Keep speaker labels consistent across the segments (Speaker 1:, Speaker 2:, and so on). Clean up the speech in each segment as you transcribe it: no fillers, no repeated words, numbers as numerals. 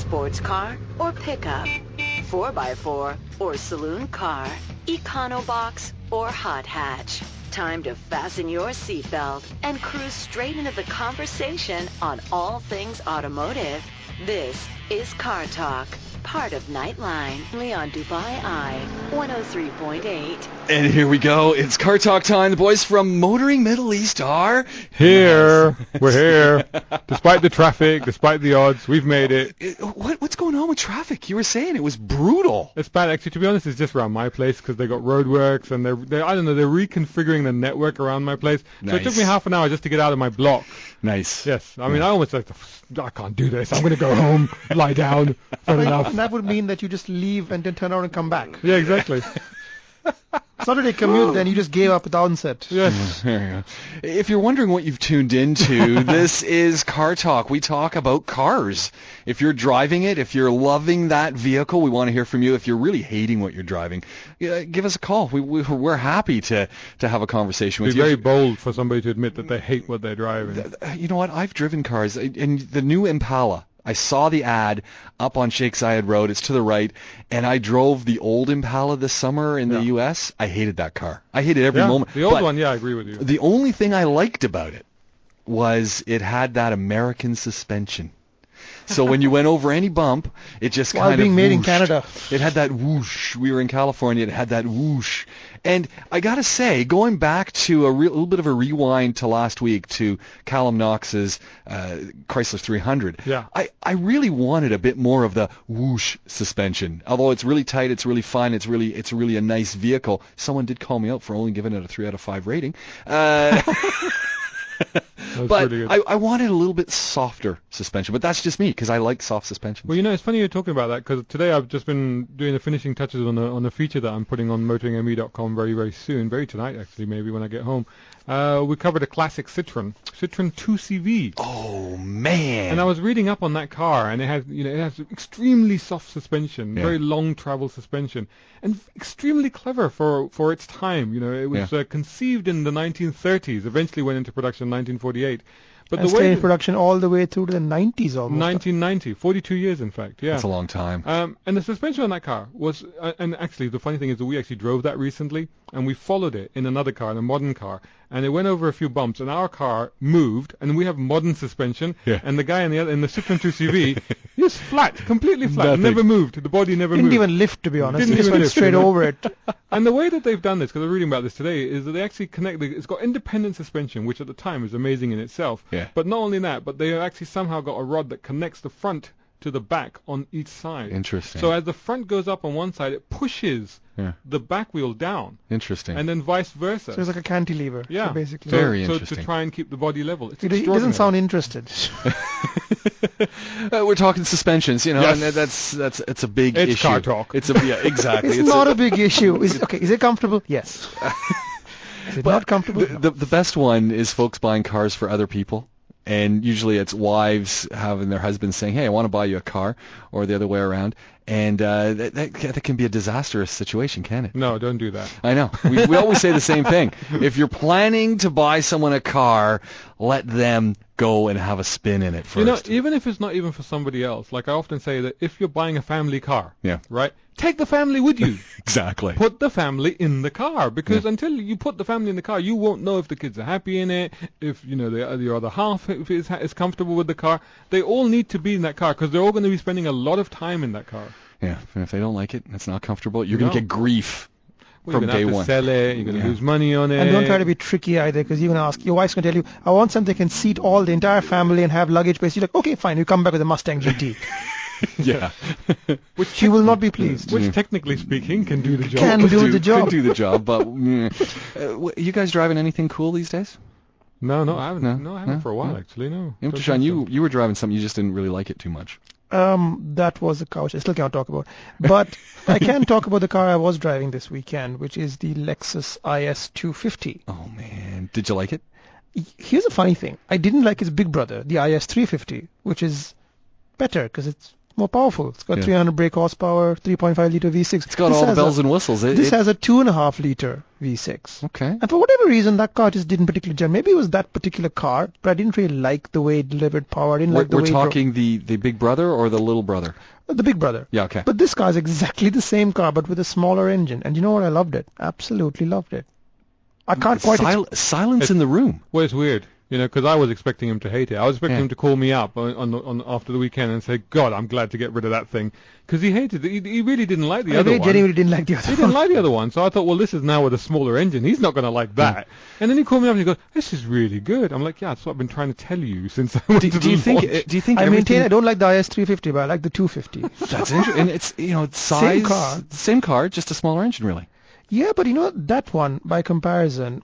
Speaker 1: sports car or pickup, 4x4 or saloon car, econobox or hot hatch. Time to fasten your seatbelt and cruise straight into the conversation on all things automotive. This is Car Talk, part of Nightline, only on Dubai Eye, 103.8.
Speaker 2: And here we go. It's Car Talk time. The boys from Motoring Middle East are
Speaker 3: here. We're here. Despite the traffic, despite the odds, we've made it.
Speaker 2: What's going on with traffic? You were saying it was brutal.
Speaker 3: It's bad. Actually, to be honest, it's just around my place because they got roadworks and they're I don't know, they're reconfiguring the network around my place.
Speaker 2: Nice.
Speaker 3: So it took me half an hour just to get out of my block.
Speaker 2: Nice.
Speaker 3: Yes. I mean, I almost like, I can't do this. I'm going to go home, lie down. Fair enough.
Speaker 4: That would mean that you just leave and then turn around and come back.
Speaker 3: Yeah, exactly.
Speaker 4: Saturday commute, then you just gave up at the onset.
Speaker 3: Yes.
Speaker 2: If you're wondering what you've tuned into, this is Car Talk. We talk about cars. If you're driving it, if you're loving that vehicle, we want to hear from you. If you're really hating what you're driving, give us a call. We're happy to have a conversation with you.
Speaker 3: It's very bold for somebody to admit that they hate what they're driving.
Speaker 2: You know what? I've driven cars, and the new Impala, I saw the ad up on Sheikh Zayed Road. It's to the right. And I drove the old Impala this summer in the U.S. I hated that car. I hated every moment.
Speaker 3: The old one, I agree with you.
Speaker 2: The only thing I liked about it was it had that American suspension. So when you went over any bump, it just kind of
Speaker 4: being made in
Speaker 2: whooshed.
Speaker 4: Canada.
Speaker 2: It had that whoosh. We were in California. It had that whoosh. And I got to say, going back to a little bit of a rewind to last week to Callum Knox's Chrysler 300, I really wanted a bit more of the whoosh suspension. Although it's really tight, it's really fine, it's really a nice vehicle. Someone did call me out for only giving it a 3 out of 5 rating. But I wanted a little bit softer suspension, but that's just me because I like soft suspension.
Speaker 3: Well, it's funny you're talking about that because today I've just been doing the finishing touches on a feature that I'm putting on motoringme.com very, very soon, very tonight actually, maybe when I get home. We covered a classic Citroën 2CV.
Speaker 2: Oh man!
Speaker 3: And I was reading up on that car, and it has extremely soft suspension, very long travel suspension, and extremely clever for its time. It was conceived in the 1930s, eventually went into production in 1948. But
Speaker 4: and stayed in production all the way through to the 90s almost.
Speaker 3: 1990, 42 years in fact,
Speaker 2: That's a long time.
Speaker 3: And the suspension on that car was, and actually the funny thing is that we actually drove that recently, and we followed it in another car, in a modern car, and it went over a few bumps, and our car moved, and we have modern suspension, and the guy in the Citroën 2CV, he was flat, completely flat, never moved, the body never moved.
Speaker 4: Didn't even lift, to be honest. He just went straight over it.
Speaker 3: And the way that they've done this, because I was reading about this today, is that they actually it's got independent suspension, which at the time was amazing in itself.
Speaker 2: Yeah.
Speaker 3: But not only that, but they have actually somehow got a rod that connects the front to the back on each side.
Speaker 2: Interesting.
Speaker 3: So as the front goes up on one side, it pushes the back wheel down.
Speaker 2: Interesting.
Speaker 3: And then vice versa.
Speaker 4: So it's like a cantilever.
Speaker 3: Yeah.
Speaker 4: So basically.
Speaker 2: Very
Speaker 3: so
Speaker 2: interesting.
Speaker 3: to try and keep the body level. It's
Speaker 4: He doesn't sound interested.
Speaker 2: We're talking suspensions,
Speaker 3: Yes.
Speaker 2: and it's a big issue.
Speaker 3: It's Car Talk.
Speaker 2: It's exactly.
Speaker 4: It's not a big issue. Is it comfortable? Yes. Is it not comfortable?
Speaker 2: The best one is folks buying cars for other people. And usually it's wives having their husbands saying, hey, I want to buy you a car, or the other way around. And that can be a disastrous situation, can it?
Speaker 3: No, don't do that.
Speaker 2: I know. We always say the same thing. If you're planning to buy someone a car, let them go and have a spin in it first.
Speaker 3: Even if it's not even for somebody else, like I often say that if you're buying a family car, right, take the family with you.
Speaker 2: Exactly.
Speaker 3: Put the family in the car, because until you put the family in the car, you won't know if the kids are happy in it, if your other half is comfortable with the car. They all need to be in that car because they're all going to be spending a lot of time in that car.
Speaker 2: Yeah, and if they don't like it, it's not comfortable, you're going to get grief.
Speaker 3: Well,
Speaker 2: from day
Speaker 3: one. You're going to have to sell it, you're going to lose money on it.
Speaker 4: And don't try to be tricky either, because you're going to ask, your wife's going to tell you, I want something that can seat all the entire family and have luggage space. You're like, okay, fine, you come back with a Mustang GT.
Speaker 2: Yeah.
Speaker 4: Which she will not be pleased.
Speaker 3: Which, technically speaking, can do the job.
Speaker 4: Can do the job.
Speaker 2: Can do the job, but you guys driving anything cool these days?
Speaker 3: No, I haven't. No, I haven't for a while, actually, no.
Speaker 2: Imtishan, you were driving something, you just didn't really like it too much.
Speaker 4: That was the car which I still can't talk about. But I can talk about the car I was driving this weekend, which is the Lexus IS 250.
Speaker 2: Oh, man. Did you like it?
Speaker 4: Here's a funny thing. I didn't like its big brother, the IS 350, which is better because it's more powerful. It's got
Speaker 2: Yeah.
Speaker 4: 300 brake horsepower, 3.5 liter V6.
Speaker 2: It's got all the bells and whistles.
Speaker 4: This has a 2.5 liter V6.
Speaker 2: Okay.
Speaker 4: And for whatever reason, that car just didn't particularly jump. Maybe it was that particular car, but I didn't really like the way it delivered power. I didn't like the way
Speaker 2: We're talking the big brother or the little brother?
Speaker 4: the big brother.
Speaker 2: Yeah, okay.
Speaker 4: But this car is exactly the same car, but with a smaller engine. And you know what? I loved it. Absolutely loved it. I can't quite...
Speaker 2: Silence in the room.
Speaker 3: Well, it's weird, because I was expecting him to hate it. I was expecting him to call me up on after the weekend and say, God, I'm glad to get rid of that thing. Because he hated it. He really didn't like the other one.
Speaker 4: He genuinely didn't like the other one.
Speaker 3: He didn't like the other one. So I thought, well, this is now with a smaller engine. He's not going to like that. And then he called me up and he goes, this is really good. I'm like, yeah, that's what I've been trying to tell you since I went to
Speaker 2: Do you think
Speaker 4: I maintain I don't like the IS350, but I like the 250.
Speaker 2: That's interesting. And it's, size... Same car, just a smaller engine, really.
Speaker 4: Yeah, but that one, by comparison...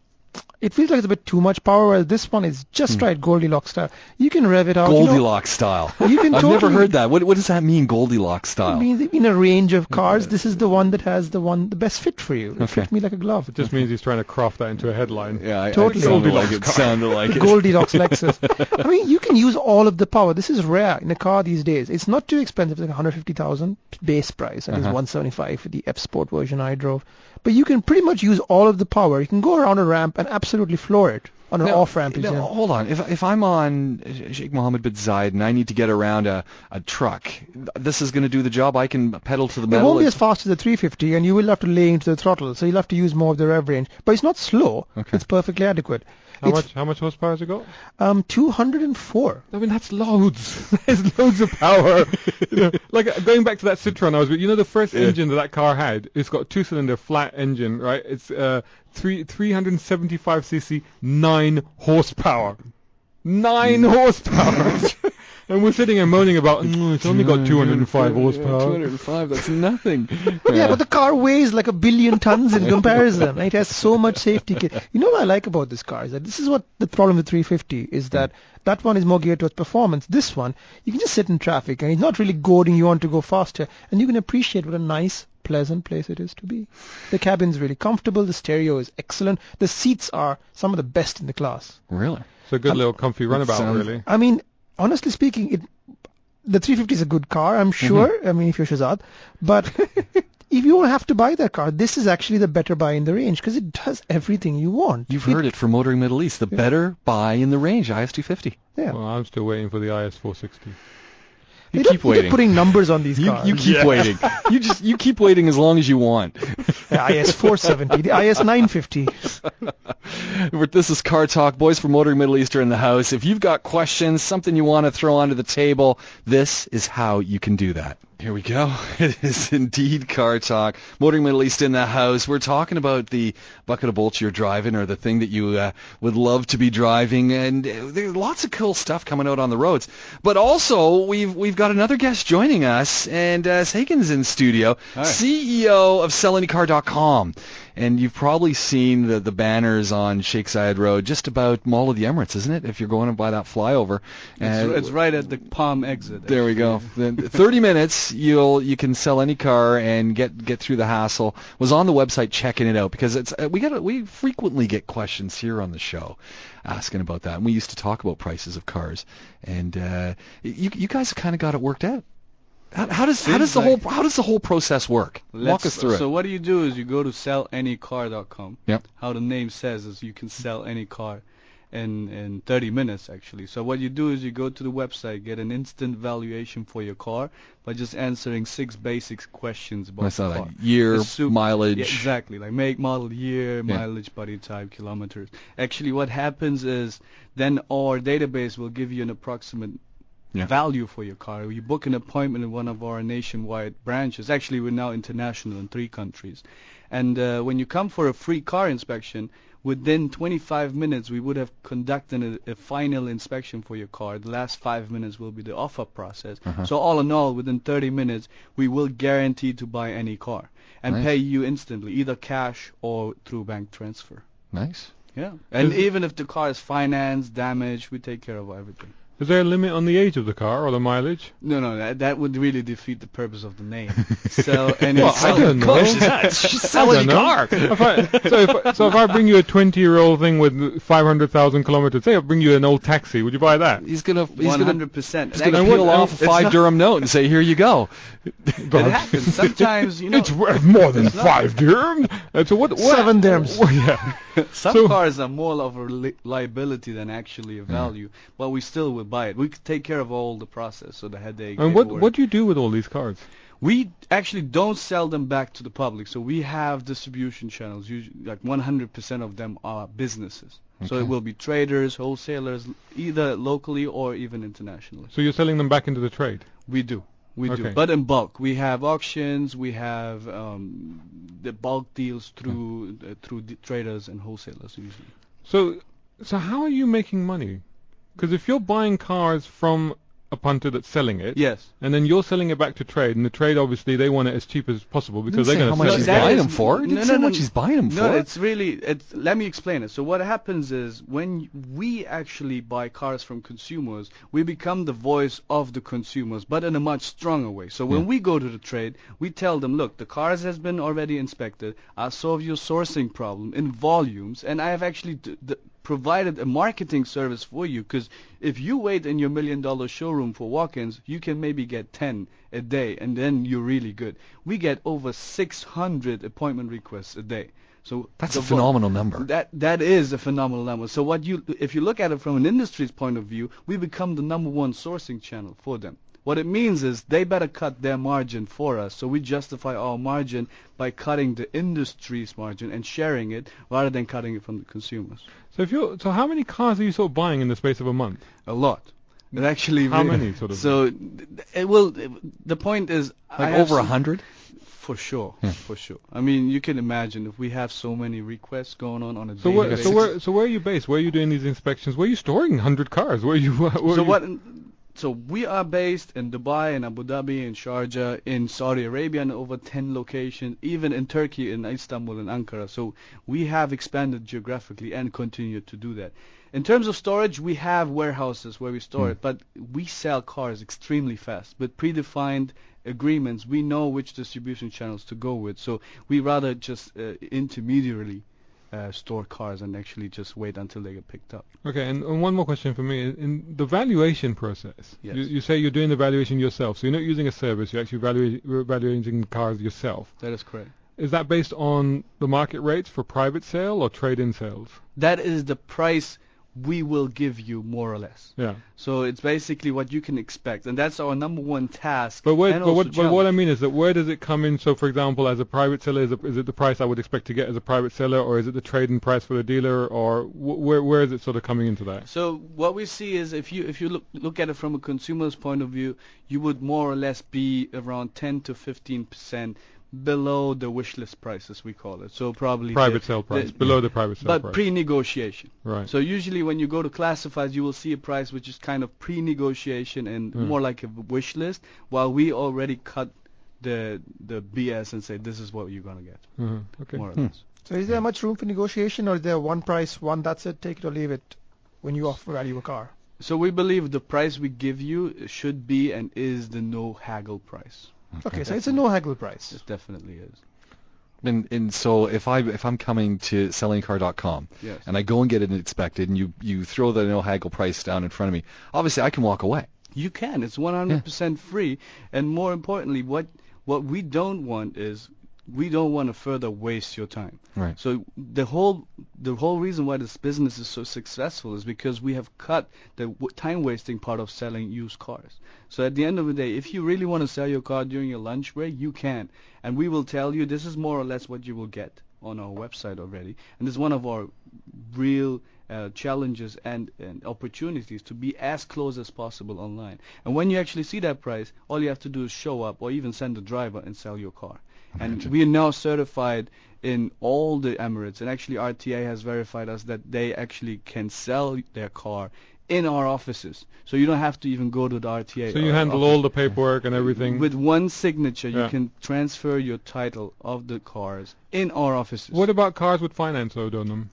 Speaker 4: It feels like it's a bit too much power, whereas this one is just right, Goldilocks style. You can rev it out.
Speaker 2: Goldilocks style.
Speaker 4: You can
Speaker 2: I've never heard that. What does that mean, Goldilocks style?
Speaker 4: It means in a range of cars, this is the one that has the best fit for you. It
Speaker 2: Okay.
Speaker 4: fit me like a glove.
Speaker 3: It just means he's trying to craft that into a headline.
Speaker 2: Yeah,
Speaker 4: Totally.
Speaker 2: It sounded like it.
Speaker 4: Goldilocks Lexus. I mean, you can use all of the power. This is rare in a car these days. It's not too expensive. It's like 150,000 base price. And it's 175 for the F Sport version I drove. But you can pretty much use all of the power. You can go around a ramp and absolutely floor it on an off-ramp.
Speaker 2: Hold on. If I'm on Sheikh Mohammed bin Zayed and I need to get around a truck, this is going to do the job. I can pedal to the metal.
Speaker 4: It won't be as fast as the 350, and you will have to lay into the throttle, so you'll have to use more of the rev range. But it's not slow.
Speaker 2: Okay.
Speaker 4: It's perfectly adequate.
Speaker 3: How much horsepower has it got?
Speaker 4: 204.
Speaker 3: I mean, that's loads. There's loads of power. Like going back to that Citroën I was with, the first engine that car had, it's got a 2-cylinder flat engine, right? It's 375 cc, 9 horsepower. 9 horsepower. And we're sitting and moaning about, it's only got 205 horsepower.
Speaker 2: 205, that's nothing.
Speaker 4: Yeah, but the car weighs like 1 billion tons in comparison. It has so much safety kit. You know what I like about this car is that this is what the problem with 350 is, that one is more geared towards performance. This one, you can just sit in traffic and it's not really goading you on to go faster, and you can appreciate what a nice, pleasant place it is to be. The cabin's really comfortable. The stereo is excellent. The seats are some of the best in the class.
Speaker 2: Really?
Speaker 3: It's a good little comfy runabout, really.
Speaker 4: I mean, honestly speaking, the 350 is a good car, I'm sure. I mean, if you're Shazad. But if you don't have to buy that car, this is actually the better buy in the range because it does everything you want.
Speaker 2: You've heard it from Motoring Middle East. The better buy in the range, IS250.
Speaker 4: Yeah.
Speaker 3: Well, I'm still waiting for the IS460.
Speaker 2: You keep waiting.
Speaker 4: You're putting numbers on these cars.
Speaker 2: You keep waiting. You keep waiting as long as you want.
Speaker 4: The IS470, the IS950.
Speaker 2: This is Car Talk. Boys from Motoring Middle East are in the house. If you've got questions, something you want to throw onto the table, this is how you can do that. Here we go. It is indeed Car Talk. Motoring Middle East in the house. We're talking about the bucket of bolts you're driving, or the thing that you would love to be driving, and there's lots of cool stuff coming out on the roads. But also, we've got another guest joining us, and Sagan's in studio,
Speaker 5: Hi.
Speaker 2: CEO of SellAnyCar.com. And you've probably seen the banners on Sheikh Zayed Road, just about Mall of the Emirates, isn't it? If you're going by that flyover.
Speaker 5: It's right at the Palm exit.
Speaker 2: There we go. 30 minutes, you can sell any car and get through the hassle. Was on the website checking it out because it's we frequently get questions here on the show asking about that. And we used to talk about prices of cars, and you guys have kind of got it worked out. How does the whole process work? Walk us through it.
Speaker 5: So what you do is you go to sellanycar.com.
Speaker 2: Yep.
Speaker 5: How the name says is you can sell any car in 30 minutes actually. So what you do is you go to the website, get an instant valuation for your car by just answering 6 basic questions about the car.
Speaker 2: Year, mileage.
Speaker 5: Yeah, exactly. Like make, model, year, mileage, body type, kilometers. Actually what happens is then our database will give you an approximate value for your car. You book an appointment in one of our nationwide branches. Actually, we're now international in 3 countries. And when you come for a free car inspection, within 25 minutes, we would have conducted a final inspection for your car. The last 5 minutes will be the offer process. So all in all, within 30 minutes, we will guarantee to buy any car and pay you instantly, either cash or through bank transfer.
Speaker 2: Nice.
Speaker 5: Yeah. And even if the car is financed, damaged, we take care of everything.
Speaker 3: Is there a limit on the age of the car or the mileage?
Speaker 5: No, that would really defeat the purpose of the name. So, and
Speaker 3: Well,
Speaker 5: it's
Speaker 3: I don't know.
Speaker 2: She's selling a car.
Speaker 3: So if I bring you a 20-year-old thing with 500,000 kilometers, say I bring you an old taxi, would you buy that?
Speaker 2: He's gonna
Speaker 5: 100%.
Speaker 2: He's gonna peel off a 5 dirham note and say, "Here you go."
Speaker 5: It happens. Sometimes,
Speaker 3: it's worth more than 5 dirham. So what?
Speaker 4: 7 dirhams.
Speaker 3: Well, yeah.
Speaker 5: Some cars are more of a liability than actually a value, but we still would buy it. We could take care of all the process, so the headache.
Speaker 3: And what do you do with all these cars?
Speaker 5: We actually don't sell them back to the public, so we have distribution channels. Usually, like 100% of them are businesses. Okay. So it will be traders, wholesalers, either locally or even internationally.
Speaker 3: So you're selling them back into the trade?
Speaker 5: We do. We
Speaker 3: Okay.
Speaker 5: do, but in bulk. We have auctions. We have the bulk deals through the traders and wholesalers usually.
Speaker 3: So how are you making money? Because if you're buying cars from a punter that's selling it,
Speaker 5: yes,
Speaker 3: and then you're selling it back to trade, and the trade obviously they want it as cheap as possible because they're
Speaker 2: Didn't say
Speaker 3: going
Speaker 2: how
Speaker 3: to
Speaker 2: much
Speaker 3: sell
Speaker 2: he's
Speaker 3: it.
Speaker 2: buying them for. He didn't say how much he's buying them for.
Speaker 5: No, it's let me explain it. So what happens is when we actually buy cars from consumers, we become the voice of the consumers, but in a much stronger way. So when we go to the trade, we tell them, look, the cars has been already inspected. I solved your sourcing problem in volumes, and I have actually provided a marketing service for you, because if you wait in your $1 million showroom for walk-ins, you can maybe get 10 a day, and then you're really good. We get over 600 appointment requests a day. So
Speaker 2: that's a phenomenal number.
Speaker 5: That is a phenomenal number. So if you look at it from an industry's point of view, we become the #1 sourcing channel for them. What it means is they better cut their margin for us. So we justify our margin by cutting the industry's margin and sharing it rather than cutting it from the consumers.
Speaker 3: So how many cars are you sort of buying in the space of a month?
Speaker 5: A lot. It actually
Speaker 3: how many sort of?
Speaker 5: So it will. The point is,
Speaker 2: like over 100.
Speaker 5: For sure, for sure. I mean, you can imagine if we have so many requests going on a
Speaker 3: daily basis. So where are you based? Where are you doing these inspections? Where are you storing 100 cars?
Speaker 5: So we are based in Dubai, in Abu Dhabi, in Sharjah, in Saudi Arabia, and over 10 locations, even in Turkey, in Istanbul and Ankara. So we have expanded geographically and continue to do that. In terms of storage, we have warehouses where we store it, but we sell cars extremely fast. With predefined agreements, we know which distribution channels to go with. So we rather just intermediarily store cars and actually just wait until they get picked up.
Speaker 3: Okay, and one more question for me. In the valuation process,
Speaker 5: yes.
Speaker 3: you say you're doing the valuation yourself, so you're not using a service, you're actually evaluating cars yourself.
Speaker 5: That is correct.
Speaker 3: Is that based on the market rates for private sale or trade-in sales?
Speaker 5: That is the price we will give you, more or less.
Speaker 3: Yeah.
Speaker 5: So it's basically what you can expect, and that's our #1 task.
Speaker 3: But what I mean is that where does it come in? So, for example, as a private seller, is it the price I would expect to get as a private seller, or is it the trade-in price for the dealer, or where is it sort of coming into that?
Speaker 5: So what we see is if you look at it from a consumer's point of view, you would more or less be around 10 to 15% below the wish list price, as we call it. So probably
Speaker 3: private sale price, below the private sale price.
Speaker 5: But pre-negotiation.
Speaker 3: Right.
Speaker 5: So usually when you go to classifieds, you will see a price which is kind of pre-negotiation and more like a wish list, while we already cut the BS and say this is what you're going to get.
Speaker 3: Okay.
Speaker 5: More or less.
Speaker 4: So is there much room for negotiation, or is there one price, that's it, take it or leave it, when you offer value a car?
Speaker 5: So we believe the price we give you should be and is the no haggle price.
Speaker 4: Okay, so it's a no haggle price.
Speaker 5: It definitely is.
Speaker 2: And so if I'm coming to sellingcar.com
Speaker 5: yes.
Speaker 2: and I go and get it inspected and you throw the no haggle price down in front of me, obviously I can walk away.
Speaker 5: You can. It's 100% free, and more importantly, what we don't want is we don't want to further waste your time.
Speaker 2: Right.
Speaker 5: So the whole reason why this business is so successful is because we have cut the time wasting part of selling used cars. So at the end of the day, if you really want to sell your car during your lunch break, you can, and we will tell you this is more or less what you will get on our website already. And this is one of our real challenges and opportunities to be as close as possible online. And when you actually see that price, all you have to do is show up or even send a driver and sell your car. And we are now certified in all the Emirates, and actually RTA has verified us that they actually can sell their car in our offices. So you don't have to even go to the RTA.
Speaker 3: So you handle all the paperwork and everything?
Speaker 5: With one signature, you can transfer your title of the cars in our offices.
Speaker 3: What about cars with finance owed on them?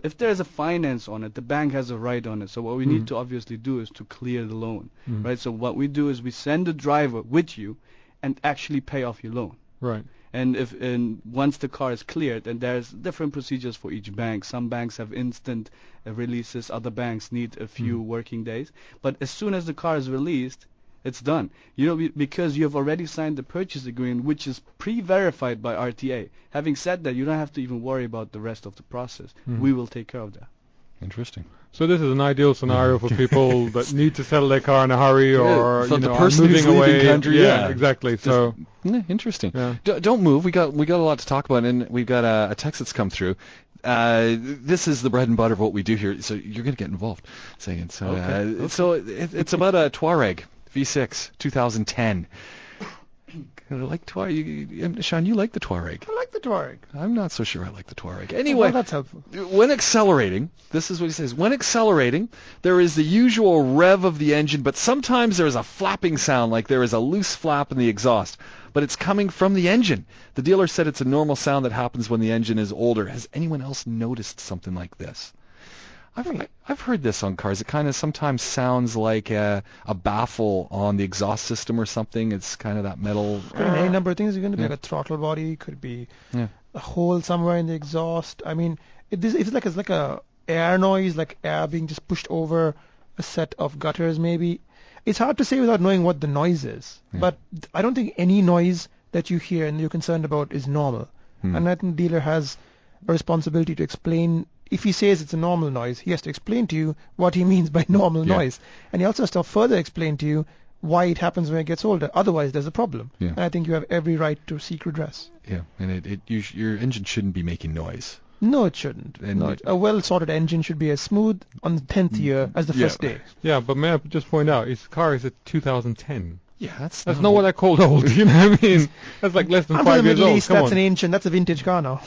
Speaker 5: If there's a finance on it, the bank has a right on it. So what we need to obviously do is to clear the loan, right? So what we do is we send the driver with you and actually pay off your loan.
Speaker 3: Right.
Speaker 5: And once the car is cleared, and there's different procedures for each bank. Some banks have instant releases. Other banks need a few working days. But as soon as the car is released, it's done. Because you have already signed the purchase agreement, which is pre-verified by RTA. Having said that, you don't have to even worry about the rest of the process. We will take care of that.
Speaker 2: Interesting.
Speaker 3: So this is an ideal scenario for people that need to sell their car in a hurry, or
Speaker 2: so the
Speaker 3: are
Speaker 2: person
Speaker 3: moving
Speaker 2: who's leaving
Speaker 3: away.
Speaker 2: country.
Speaker 3: Yeah, exactly. So
Speaker 2: interesting.
Speaker 3: Yeah.
Speaker 2: Don't move. We got a lot to talk about, and we've got a text that's come through. This is the bread and butter of what we do here. So you're going to get involved, saying so.
Speaker 5: Okay.
Speaker 2: So it's about a Touareg V6 2010. I like Touareg. Sean, you like the Touareg.
Speaker 4: I like the Touareg.
Speaker 2: I'm not so sure I like the Touareg. Anyway,
Speaker 4: that's helpful.
Speaker 2: When accelerating, this is what he says. When accelerating, there is the usual rev of the engine, but sometimes there is a flapping sound, like there is a loose flap in the exhaust. But it's coming from the engine. The dealer said it's a normal sound that happens when the engine is older. Has anyone else noticed something like this? I've heard this on cars. It kind of sometimes sounds like a baffle on the exhaust system or something. It's kind of that metal.
Speaker 4: Any number of things. It's going to be like a throttle body. Could be a hole somewhere in the exhaust. I mean, it's like a air noise, like air being just pushed over a set of gutters. Maybe it's hard to say without knowing what the noise is. But I don't think any noise that you hear and you're concerned about is normal. And I think the dealer has a responsibility to explain. If he says it's a normal noise, he has to explain to you what he means by normal noise. And he also has to further explain to you why it happens when it gets older. Otherwise, there's a problem. And I think you have every right to seek redress.
Speaker 2: Yeah, and your engine shouldn't be making noise.
Speaker 4: No, it shouldn't. And a well-sorted engine should be as smooth on the 10th year as the first day.
Speaker 3: Yeah, but may I just point out, his car is a 2010.
Speaker 2: Yeah, that's
Speaker 3: not what I called old. You know what I mean? That's like less than 5 years old.
Speaker 4: For the Middle East, that's an ancient. That's a vintage car now.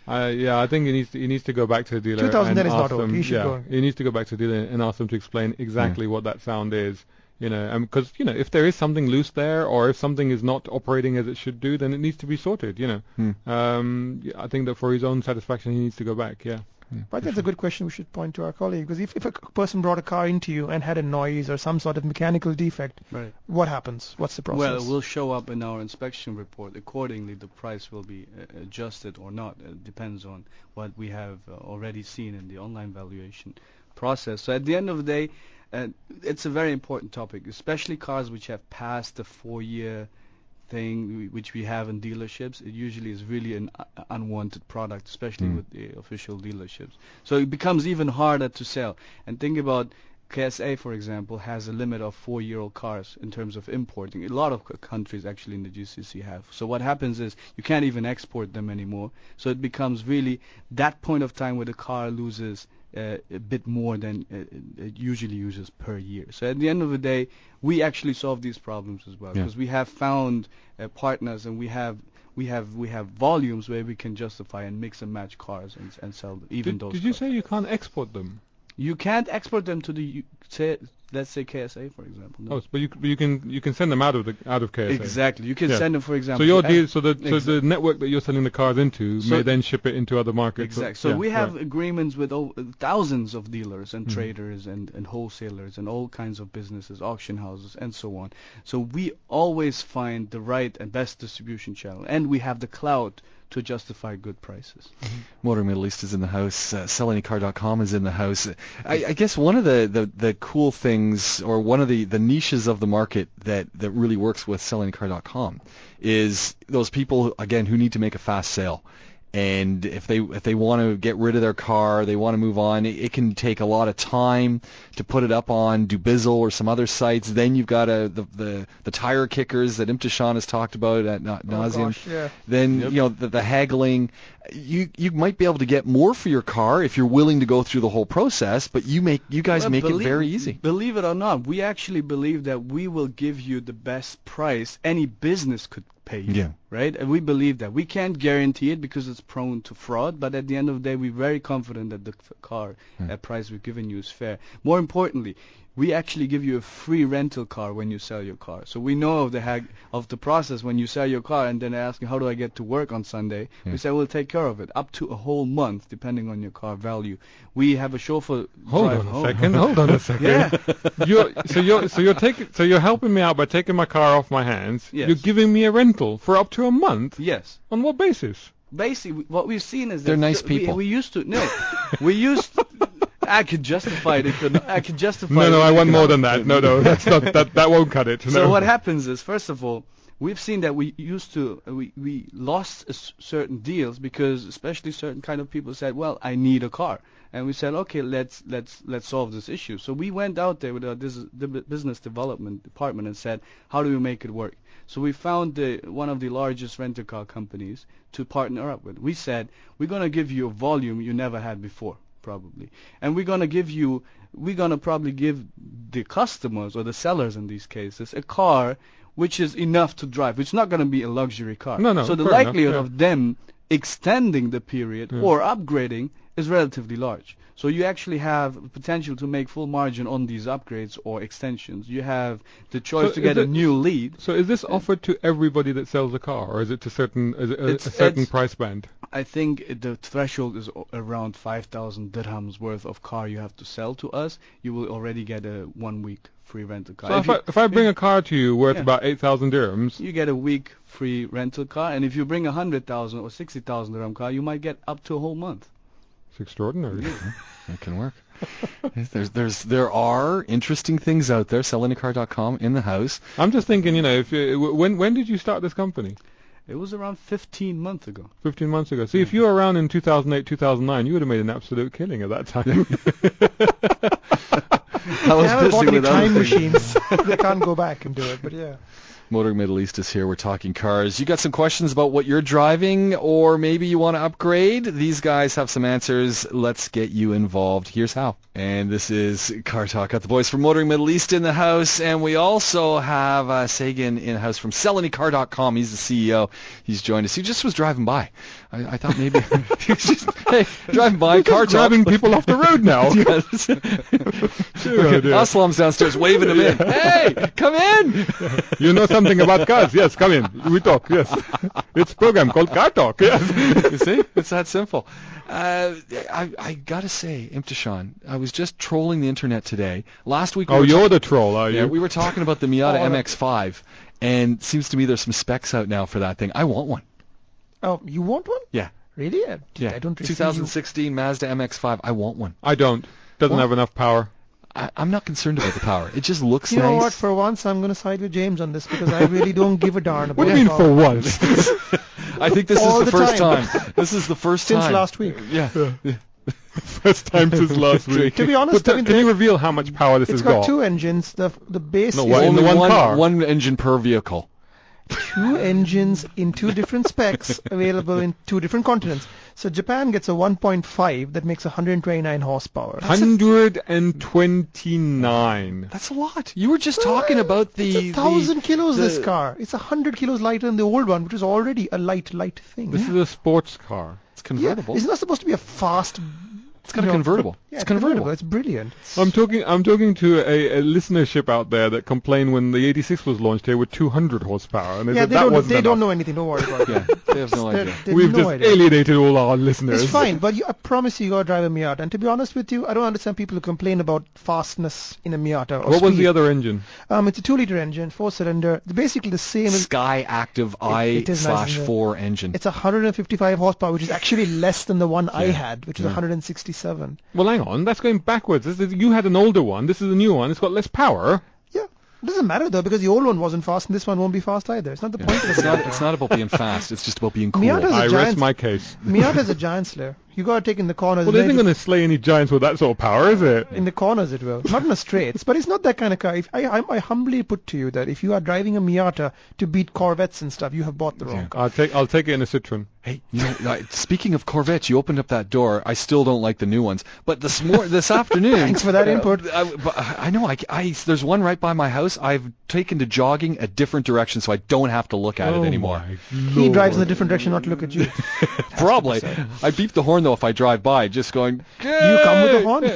Speaker 3: I think he needs to go back to the dealer.
Speaker 4: 2010
Speaker 3: and
Speaker 4: is
Speaker 3: ask
Speaker 4: not old.
Speaker 3: them,
Speaker 4: He should go.
Speaker 3: He needs to go back to the dealer and ask them to explain exactly what that sound is. Because if there is something loose there, or if something is not operating as it should do, then it needs to be sorted. I think that for his own satisfaction, he needs to go back. Yeah.
Speaker 4: But that's a good question we should point to our colleague, because if a person brought a car into you and had a noise or some sort of mechanical defect, what happens? What's the process?
Speaker 5: Well, it will show up in our inspection report. Accordingly, the price will be adjusted or not. It depends on what we have already seen in the online valuation process. So at the end of the day, it's a very important topic, especially cars which have passed the 4-year thing which we have in dealerships. It usually is really an unwanted product, especially with the official dealerships. So it becomes even harder to sell. And think about KSA, for example, has a limit of 4-year-old cars in terms of importing. A lot of countries actually in the GCC have. So what happens is you can't even export them anymore. So it becomes really that point of time where the car loses a bit more than it usually uses per year. So at the end of the day, we actually solve these problems as well, because we have found partners, and we have volumes where we can justify and mix and match cars and sell even those.
Speaker 3: Did you say you can't export them?
Speaker 5: You can't export them to the let's say KSA, for example. No.
Speaker 3: Oh, but you can send them out of KSA.
Speaker 5: Exactly. You can send them, for example.
Speaker 3: So the network that you're selling the cars into may then ship it into other markets.
Speaker 5: Exactly. So we have agreements with thousands of dealers and traders and wholesalers and all kinds of businesses, auction houses, and so on. So we always find the right and best distribution channel, and we have the clout to justify good prices.
Speaker 2: Motor Middle East is in the house. SellAnyCar.com is in the house. I guess one of the cool things, or one of the niches of the market that really works with SellAnyCar.com is those people, again, who need to make a fast sale. And if they want to get rid of their car, they want to move on, it can take a lot of time to put it up on Dubizzle or some other sites. Then you've got the tire kickers that Imtishan has talked about at nauseum. Then the haggling. You might be able to get more for your car if you're willing to go through the whole process, but you guys make it very easy.
Speaker 5: Believe it or not, we actually believe that we will give you the best price any business could pay you, right? And we believe that. We can't guarantee it because it's prone to fraud, but at the end of the day, we're very confident that the car at price we've given you is fair. More importantly, we actually give you a free rental car when you sell your car. So we know of the process when you sell your car and then ask you, how do I get to work on Sunday? We say, we'll take care of it up to a whole month, depending on your car value. We have a chauffeur drive home.
Speaker 3: Hold on a second.
Speaker 5: Yeah.
Speaker 3: So you're helping me out by taking my car off my hands.
Speaker 5: Yes.
Speaker 3: You're giving me a rental for up to a month.
Speaker 5: Yes.
Speaker 3: On what basis?
Speaker 5: Basically, what we've seen is that
Speaker 2: they're nice people.
Speaker 5: We used to I could justify it. I could justify it.
Speaker 3: No, I want more than that. No, that's not, that won't cut it. No.
Speaker 5: So what happens is, first of all, we've seen that we lost certain deals because especially certain kind of people said, well, I need a car. And we said, okay, let's solve this issue. So we went out there with our business development department and said, how do we make it work? So we found one of the largest rental car companies to partner up with. We said, we're going to give you a volume you never had before, probably. And we're going to probably give the customers or the sellers in these cases a car which is enough to drive. It's not going to be a luxury car.
Speaker 3: No,
Speaker 5: so the likelihood of them extending the period or upgrading is relatively large. So you actually have potential to make full margin on these upgrades or extensions. You have the choice to get a new lead.
Speaker 3: So is this offered to everybody that sells a car, or is it to a certain price band?
Speaker 5: I think the threshold is around 5,000 dirhams worth of car you have to sell to us. You will already get a 1 week free rental car.
Speaker 3: So if I bring a car to you worth about 8,000 dirhams,
Speaker 5: you get a week free rental car. And if you bring a 100,000 or 60,000 dirham car, you might get up to a whole month.
Speaker 3: It's extraordinary.
Speaker 2: That can work. There are interesting things out there. Sellanycar.com in the house.
Speaker 3: I'm just thinking, when did you start this company?
Speaker 5: It was around 15 months ago.
Speaker 3: 15 months ago. See, if you were around in 2008, 2009, you would have made an absolute killing at that time.
Speaker 5: I was busy with
Speaker 4: time machines. They can't go back and do it, but yeah.
Speaker 2: Motoring Middle East is here. We're talking cars. You got some questions about what you're driving, or maybe you want to upgrade? These guys have some answers. Let's get you involved. Here's how. And this is Car Talk. Got the boys from Motoring Middle East in the house, and we also have Sagan in the house from sellanycar.com. He's the CEO. He's joined us. He just was driving by. I thought maybe he was just driving by. Car Talk.
Speaker 3: Driving people off the road now.
Speaker 2: Yes. Aslam's downstairs waving him in. Hey, come in.
Speaker 3: You know something about cars? Yes, come in. We talk. Yes, it's a program called Car Talk. Yes.
Speaker 2: You see, it's that simple. I gotta say, Imtishan, I was just trolling the internet today. Last week.
Speaker 3: You're the troll, are you?
Speaker 2: Yeah, we were talking about the Miata MX-5, and seems to me there's some specs out now for that thing. I want one.
Speaker 4: Oh, you want one?
Speaker 2: Yeah.
Speaker 4: Really?
Speaker 2: Yeah.
Speaker 4: I don't.
Speaker 2: 2016 Mazda MX-5. I want one.
Speaker 3: I don't. Doesn't have enough power.
Speaker 2: I'm not concerned about the power. It just looks nice.
Speaker 4: You know what? For once, I'm going to side with James on this because I really don't give a darn about
Speaker 3: What do you mean for once?
Speaker 2: I think this is the first time. This is the first time.
Speaker 4: Since last week.
Speaker 2: Yeah.
Speaker 3: First time since last week.
Speaker 4: To be honest,
Speaker 3: can you reveal how much power this has got?
Speaker 4: It's got two engines. The base is
Speaker 3: only one car.
Speaker 2: One engine per vehicle.
Speaker 4: Two engines in two different specs available in two different continents. So Japan gets a 1.5 that makes 129 horsepower.
Speaker 3: 129.
Speaker 2: That's a lot. You were just talking about
Speaker 4: it's 1,000 kilos, this car. It's 100 kilos lighter than the old one, which is already a light thing.
Speaker 3: This is a sports car.
Speaker 2: It's convertible.
Speaker 4: Yeah. Isn't that supposed to be a fast...
Speaker 2: It's got a convertible.
Speaker 4: Yeah, it's convertible. It's brilliant.
Speaker 3: I'm talking to a listenership out there that complained when the 86 was launched here with 200 horsepower. And
Speaker 4: they don't know anything. Don't worry about it.
Speaker 2: Yeah, they have no idea.
Speaker 3: We've just alienated all our listeners.
Speaker 4: It's fine, but I promise you got to drive a Miata. And to be honest with you, I don't understand people who complain about fastness in a Miata.
Speaker 3: What was the other engine?
Speaker 4: It's a 2-liter engine, 4-cylinder. Basically the same.
Speaker 2: Sky Active I/4 engine.
Speaker 4: It's 155 horsepower, which is actually less than the one I had, which is 167.
Speaker 3: Well, hang on. That's going backwards. You had an older one. This is a new one. It's got less power.
Speaker 4: Yeah. It doesn't matter, though, because the old one wasn't fast and this one won't be fast either. It's not the point of it.
Speaker 2: It's not about being fast. It's just about being cool.
Speaker 3: I rest my case.
Speaker 4: Miata is a giant slayer. You got to take in the corners.
Speaker 3: Well, it isn't going to slay any giants with that sort of power, is it?
Speaker 4: In the corners it will. Not in the straights. But it's not that kind of car. I humbly put to you that if you are driving a Miata to beat Corvettes and stuff, you have bought the wrong car.
Speaker 3: I'll take it in a Citroën.
Speaker 2: Hey, speaking of Corvettes, you opened up that door. I still don't like the new ones. But this afternoon...
Speaker 4: Thanks for that input.
Speaker 2: I know. There's one right by my house. I've taken to jogging a different direction so I don't have to look at it anymore.
Speaker 4: He drives in a different direction, not to look at you.
Speaker 2: Probably. I beep the horn, though, if I drive by, just going...
Speaker 4: You come with a horn?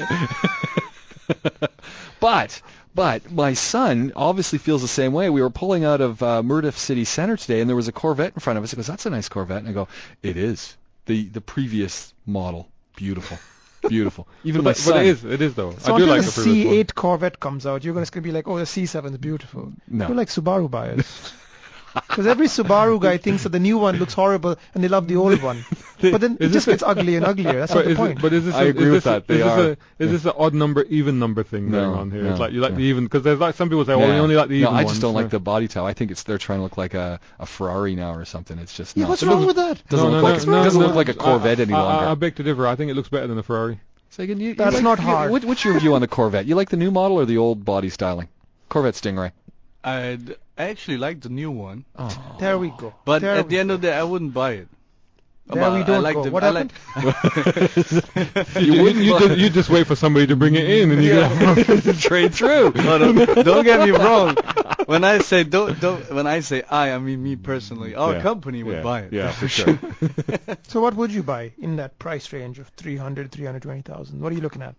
Speaker 2: But my son obviously feels the same way. We were pulling out of Murdiff City Center today, and there was a Corvette in front of us. He goes, "That's a nice Corvette." And I go, "It is. The previous model. Beautiful. Beautiful." Even my son.
Speaker 3: But it is though.
Speaker 4: So
Speaker 3: I do like
Speaker 4: the
Speaker 3: the previous one.
Speaker 4: C8 Corvette comes out, you're going to be like, "Oh, the C7 is beautiful."
Speaker 2: No.
Speaker 4: You're like Subaru buyers. Because every Subaru guy thinks that the new one looks horrible and they love the old one. But then it just gets uglier and uglier. That's not the point.
Speaker 2: I agree with that.
Speaker 3: Is this an odd number, even number thing going on here?
Speaker 2: No,
Speaker 3: It's like you like the even, because there's like some people say, "Well, we only like the even ones."
Speaker 2: No, I just don't like the body type. I think they're trying to look like a Ferrari now or something. It's just
Speaker 4: yeah. What's wrong with that?
Speaker 2: Doesn't look like a Corvette any longer.
Speaker 3: I beg to differ. I think it looks better than a Ferrari.
Speaker 2: So again,
Speaker 4: that's not hard.
Speaker 2: What's your view on the Corvette? You like the new model or the old body styling? Corvette Stingray.
Speaker 5: I actually like the new one.
Speaker 2: Oh.
Speaker 4: There we go.
Speaker 5: But at the end of the day, I wouldn't buy it.
Speaker 4: There we don't go. What happened?
Speaker 3: You wouldn't. You just wait for somebody to bring it in, and you
Speaker 2: go trade through.
Speaker 5: Don't get me wrong. When I say I mean me personally. Our company would buy it.
Speaker 2: Yeah, for sure.
Speaker 4: So what would you buy in that price range of 320,000? What are you looking at?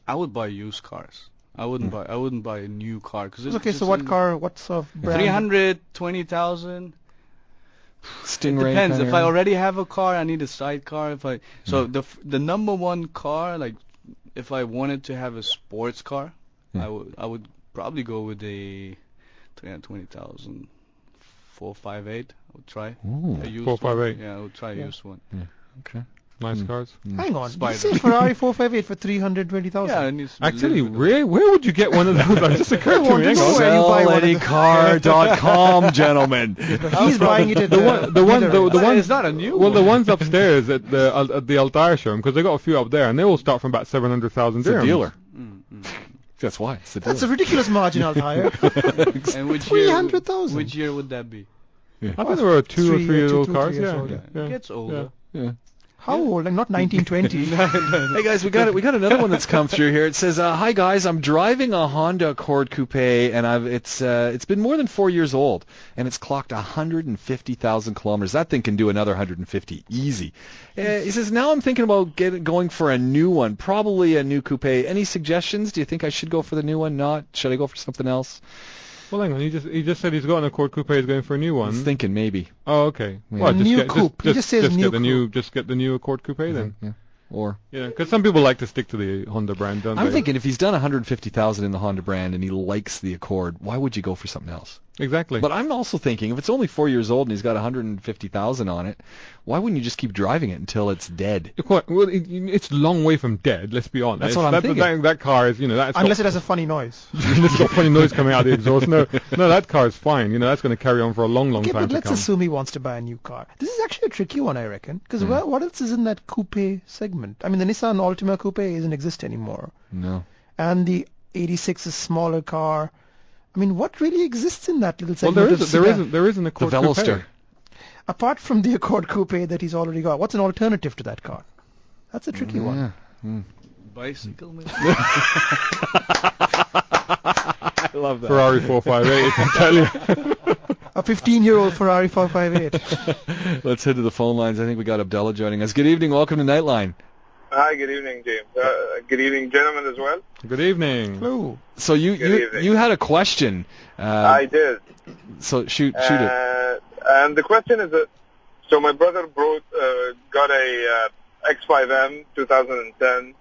Speaker 5: I would buy used cars. I wouldn't buy a new car.
Speaker 4: Okay, so what car? What sort of brand?
Speaker 5: 320,000.
Speaker 2: Stingray.
Speaker 5: It depends. If I already have a car, I need a sidecar. The number one car, like if I wanted to have a sports car, I would probably go with a 320,000 458. I would try.
Speaker 2: Ooh.
Speaker 5: A used
Speaker 3: 458.
Speaker 5: one. Yeah, I would try a used one.
Speaker 2: Yeah. Okay.
Speaker 3: Nice cars.
Speaker 4: Hang on. You say Ferrari 458 for 320,000?
Speaker 5: Yeah, it needs to be
Speaker 3: Actually, where would you get one of those? That just occurred to me. Hang on.
Speaker 2: SellAnyCar.com, gentlemen.
Speaker 4: He's buying it at
Speaker 3: the one.
Speaker 5: It's not a new one.
Speaker 3: Well, the ones upstairs at the Altair showroom, because they got a few up there, and they all start from about 700,000 dirhams.
Speaker 2: It's a dealer. That's why. It's a dealer.
Speaker 4: That's a ridiculous margin, Altair.
Speaker 5: And which
Speaker 4: 300,000.
Speaker 5: Which year would that be?
Speaker 2: Yeah.
Speaker 3: I think there were 2 or 3 year old cars.
Speaker 4: Yeah.
Speaker 5: It gets older.
Speaker 2: Yeah.
Speaker 4: How old? Like not 1920.
Speaker 2: Hey guys, we got another one that's come through here. It says, "Hi guys, I'm driving a Honda Accord Coupe, and it's been more than 4 years old, and it's clocked 150,000 kilometers. That thing can do another 150 easy." He says, "Now I'm thinking about going for a new one, probably a new coupe. Any suggestions? Do you think I should go for the new one? Not? Should I go for something else?"
Speaker 3: Well, hang on. He just said he's got an Accord Coupe. He's going for a new one.
Speaker 2: He's thinking maybe.
Speaker 3: Oh, okay.
Speaker 2: Yeah.
Speaker 3: Well,
Speaker 4: New coupe. He just says new coupe.
Speaker 3: Just get the new Accord Coupe then.
Speaker 2: Yeah. Or
Speaker 3: because some people like to stick to the Honda brand, don't they?
Speaker 2: I'm thinking if he's done 150,000 in the Honda brand and he likes the Accord, why would you go for something else?
Speaker 3: Exactly.
Speaker 2: But I'm also thinking if it's only 4 years old and he's got 150,000 on it, why wouldn't you just keep driving it until it's dead?
Speaker 3: Well, it's a long way from dead. Let's be honest.
Speaker 2: That's what I'm thinking.
Speaker 3: That car is, that's
Speaker 4: unless it has a funny noise.
Speaker 3: Unless it's got funny noise coming out of the exhaust. No, that car is fine. That's going to carry on for a long time to come.
Speaker 4: But let's assume he wants to buy a new car. This is actually a tricky one, I reckon. Because what else is in that coupe segment? I mean, the Nissan Altima Coupe doesn't exist anymore.
Speaker 2: No.
Speaker 4: And the 86 is a smaller car. I mean, what really exists in that little segment?
Speaker 3: Well, there is an Accord
Speaker 2: the Veloster.
Speaker 3: Coupe.
Speaker 4: Apart from the Accord Coupe that he's already got, what's an alternative to that car? That's a tricky one.
Speaker 5: Bicycle, maybe?
Speaker 2: I love that.
Speaker 3: Ferrari 458, I can tell you.
Speaker 4: A 15-year-old Ferrari 458.
Speaker 2: Let's head to the phone lines. I think we got Abdullah joining us. Good evening. Welcome to Nightline.
Speaker 6: Hi, good evening, James. Good evening, gentlemen, as well.
Speaker 3: Good evening.
Speaker 4: Hello.
Speaker 2: So you had a question.
Speaker 6: I did.
Speaker 2: So shoot it.
Speaker 6: And the question is that, so my brother got a X5M 2010,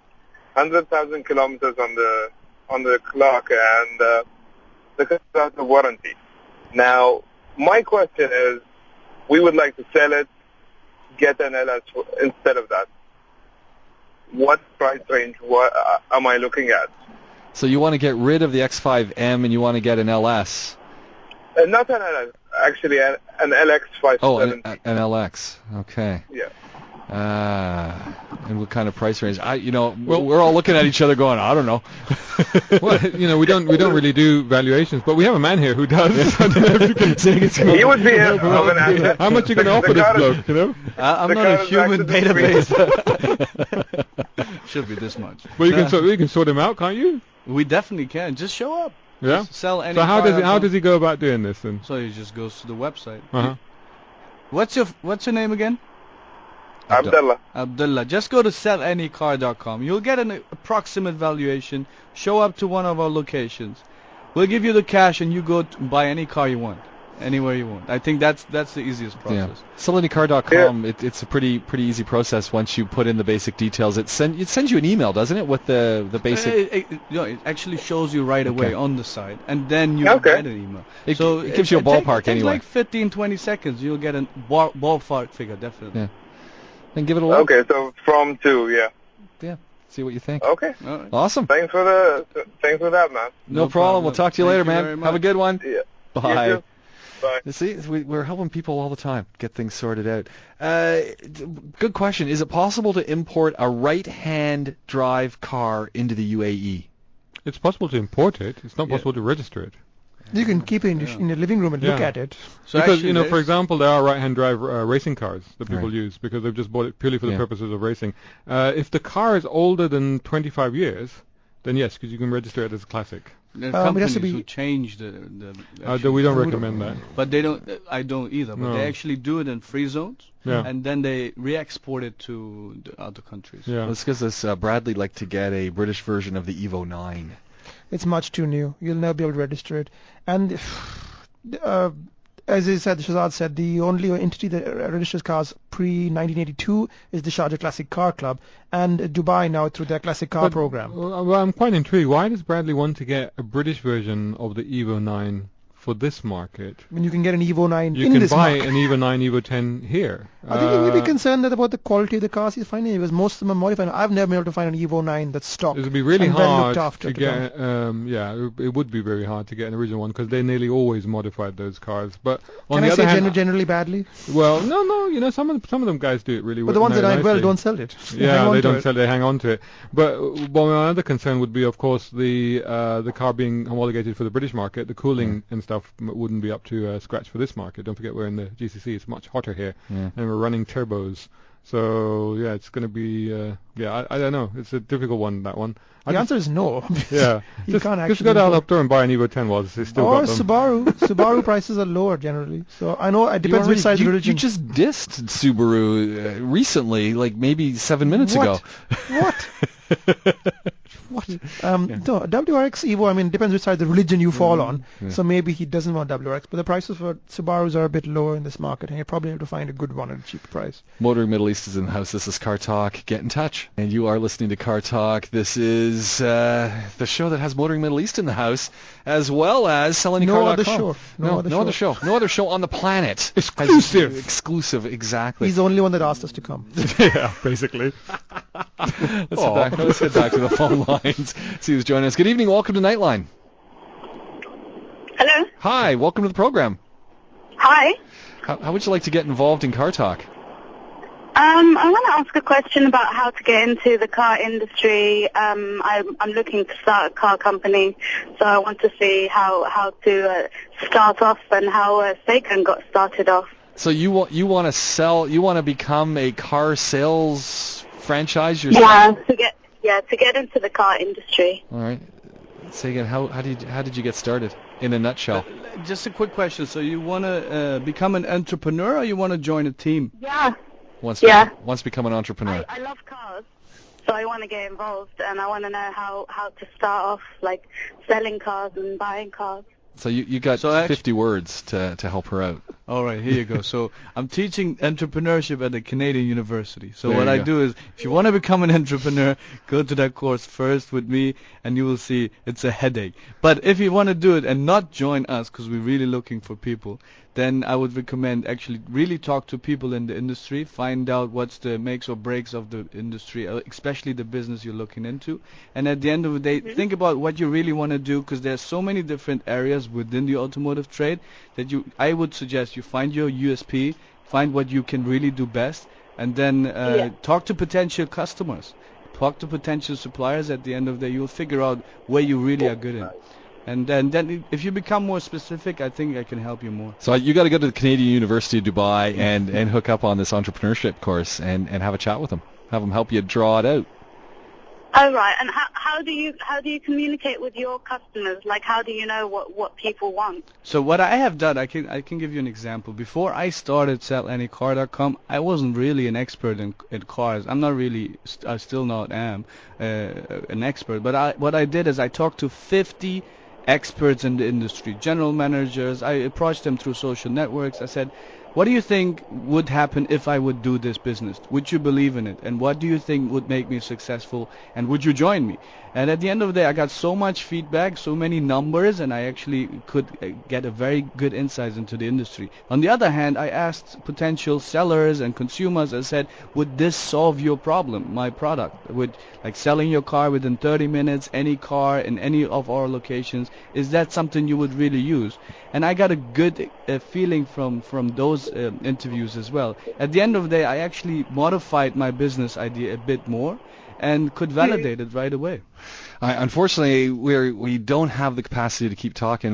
Speaker 6: 100,000 kilometers on the clock, and the car is out of warranty. Now, my question is, we would like to sell it, get an LS instead of that. What price range am I looking at?
Speaker 2: So you want to get rid of the X5M and you want to get an LS?
Speaker 6: Not an LS, actually an LX 570.
Speaker 2: Oh, an LX. Okay.
Speaker 6: Yeah.
Speaker 2: And what kind of price range? We're all looking at each other going, I don't know.
Speaker 3: Well, we don't really do valuations, but we have a man here who does. I don't know if you can
Speaker 6: He would be of an asset.
Speaker 3: How much are you going to offer this bloke?
Speaker 5: I'm not a human database. Should be this much.
Speaker 3: Well, you can sort him out, can't you?
Speaker 5: We definitely can. Just show up.
Speaker 3: Yeah.
Speaker 5: Just sell any.
Speaker 3: So how does he go about doing this then?
Speaker 5: So he just goes to the website.
Speaker 3: Uh-huh.
Speaker 5: What's your name again?
Speaker 6: Abdullah.
Speaker 5: Just go to sellanycar.com. You'll get an approximate valuation. Show up to one of our locations. We'll give you the cash, and you go buy any car you want, anywhere you want. I think that's the easiest process.
Speaker 2: Yeah. Sellanycar.com. It's a pretty easy process once you put in the basic details. It sends you an email, doesn't it, with the basic?
Speaker 5: It actually shows you right away on the site, and then you get an email.
Speaker 2: It gives you a ballpark anyway.
Speaker 5: It takes like 15-20 seconds. You'll get a ballpark figure, definitely.
Speaker 2: Yeah. And give it a look.
Speaker 6: Okay, so from to, yeah.
Speaker 2: Yeah, see what you think.
Speaker 6: Okay.
Speaker 5: All right.
Speaker 2: Awesome.
Speaker 6: Thanks for that, man.
Speaker 2: No problem. We'll talk to you later, man. Have a good one.
Speaker 6: Yeah.
Speaker 2: Bye.
Speaker 6: You too. Bye.
Speaker 2: You see, we're helping people all the time get things sorted out. Good question. Is it possible to import a right-hand drive car into the UAE?
Speaker 3: It's possible to import it. It's not possible to register it.
Speaker 4: You can keep it in your living room and look at it.
Speaker 3: So because, for example, there are right-hand drive racing cars that people use because they've just bought it purely for the purposes of racing. If the car is older than 25 years, then yes, because you can register it as a classic.
Speaker 5: There are companies who change the
Speaker 3: we don't recommend that.
Speaker 5: But they don't. I don't either. But
Speaker 3: No.
Speaker 5: they actually do it in free zones,
Speaker 3: Yeah.
Speaker 5: and then they re-export it to the other countries.
Speaker 3: Yeah.
Speaker 2: Let's give this Bradley like to get a British version of the Evo 9.
Speaker 4: It's much too new. You'll never be able to register it. And as Shazad said, the only entity that registers cars pre-1982 is the Sharjah Classic Car Club, and Dubai now through their Classic Car program.
Speaker 3: Well, I'm quite intrigued. Why does Bradley want to get a British version of the Evo 9 for this market?
Speaker 4: When you can get an Evo 9
Speaker 3: You
Speaker 4: in
Speaker 3: can
Speaker 4: this
Speaker 3: buy
Speaker 4: market.
Speaker 3: an Evo 9, Evo 10 here.
Speaker 4: I think he may be concerned about the quality of the cars he's finding, because most of them are modified. I've never been able to find an Evo 9 that's stock.
Speaker 3: It would be really
Speaker 4: and well
Speaker 3: hard
Speaker 4: looked after
Speaker 3: to get. It would be very hard to get an original one because they nearly always modified those cars. But on
Speaker 4: Can
Speaker 3: the
Speaker 4: I
Speaker 3: other
Speaker 4: say
Speaker 3: hand,
Speaker 4: generally badly?
Speaker 3: well, no, some of them guys do it really well.
Speaker 4: But the ones that are well
Speaker 3: nicely.
Speaker 4: don't sell it.
Speaker 3: Yeah, they don't sell it. They hang on to it. But my other concern would be, of course, the car being homologated for the British market. The cooling and stuff wouldn't be up to scratch for this market. Don't forget we're in the GCC. It's much hotter here, and we're running turbos. So yeah, it's going to be I don't know. It's a difficult one, that one.
Speaker 4: The answer is no.
Speaker 3: Yeah,
Speaker 4: You can't
Speaker 3: just go
Speaker 4: actually
Speaker 3: down up there and buy an Evo 10 while it's still
Speaker 4: or
Speaker 3: got them.
Speaker 4: Subaru. Subaru prices are lower generally. So I know it depends which size religion.
Speaker 2: You just dissed Subaru recently, like maybe 7 minutes ago.
Speaker 4: What? What? No, WRX Evo, I mean, it depends which side of the religion you fall on.
Speaker 2: Yeah.
Speaker 4: So maybe he doesn't want WRX, but the prices for Subarus are a bit lower in this market, and you're probably able to find a good one at a cheap price.
Speaker 2: Motoring Middle East is in the house. This is Car Talk. Get in touch. And you are listening to Car Talk. This is the show that has Motoring Middle East in the house, as well as sellanycar.com.
Speaker 4: No other show.
Speaker 2: No other show on the planet. Exclusive, exactly.
Speaker 4: He's the only one that asked us to come.
Speaker 3: Yeah, basically.
Speaker 2: Let's head back to the phone lines. See who's joining us. Good evening. Welcome to Nightline.
Speaker 7: Hello.
Speaker 2: Hi. Welcome to the program.
Speaker 7: Hi.
Speaker 2: How would you like to get involved in Car Talk?
Speaker 7: I want to ask a question about how to get into the car industry. I'm looking to start a car company, so I want to see how to start off and how Sagan got started off.
Speaker 2: So you want to sell? You want to become a car sales franchise yourself?
Speaker 7: To get into the car industry.
Speaker 2: All right. Say again. How did you get started? In a nutshell.
Speaker 5: Just a quick question. So you want to become an entrepreneur, or you want to join a team?
Speaker 7: Yeah.
Speaker 2: Once to become an entrepreneur.
Speaker 7: I love cars, so I want to get involved, and I want to know how to start off, like selling cars and buying cars.
Speaker 2: So you got 50 words to help her out.
Speaker 5: All right, here you go. So I'm teaching entrepreneurship at a Canadian university. So
Speaker 2: There
Speaker 5: what
Speaker 2: you
Speaker 5: I
Speaker 2: go.
Speaker 5: do is, if you want to become an entrepreneur, go to that course first with me, and you will see it's a headache. But if you want to do it and not join us, because we're really looking for people, then I would recommend actually really talk to people in the industry, find out what's the makes or breaks of the industry, especially the business you're looking into. And at the end of the day, think about what you really want to do, because there's so many different areas within the automotive trade that I would suggest you find your USP, find what you can really do best, and then talk to potential customers, talk to potential suppliers. At the end of the day, you'll figure out where you really are good in. And then if you become more specific, I think I can help you more.
Speaker 2: So you got to go to the Canadian University of Dubai and hook up on this entrepreneurship course and have a chat with them. Have them help you draw it out.
Speaker 7: Oh, right. And how do you communicate with your customers? Like, how do you know what people want?
Speaker 5: So what I have done, I can give you an example. Before I started SellAnyCar.com, I wasn't really an expert in cars. I'm not really, I still not am an expert. But what I did is I talked to 50 experts in the industry, general managers. I approached them through social networks. I said, what do you think would happen if I would do this business? Would you believe in it? And what do you think would make me successful? And would you join me? And at the end of the day, I got so much feedback, so many numbers, and I actually could get a very good insight into the industry. On the other hand, I asked potential sellers and consumers. I said, would this solve your problem, my product? Would, like, selling your car within 30 minutes, any car in any of our locations, is that something you would really use? And I got a good feeling from those interviews as well. At the end of the day, I actually modified my business idea a bit more and could validate it right away.
Speaker 2: Unfortunately, we don't have the capacity to keep talking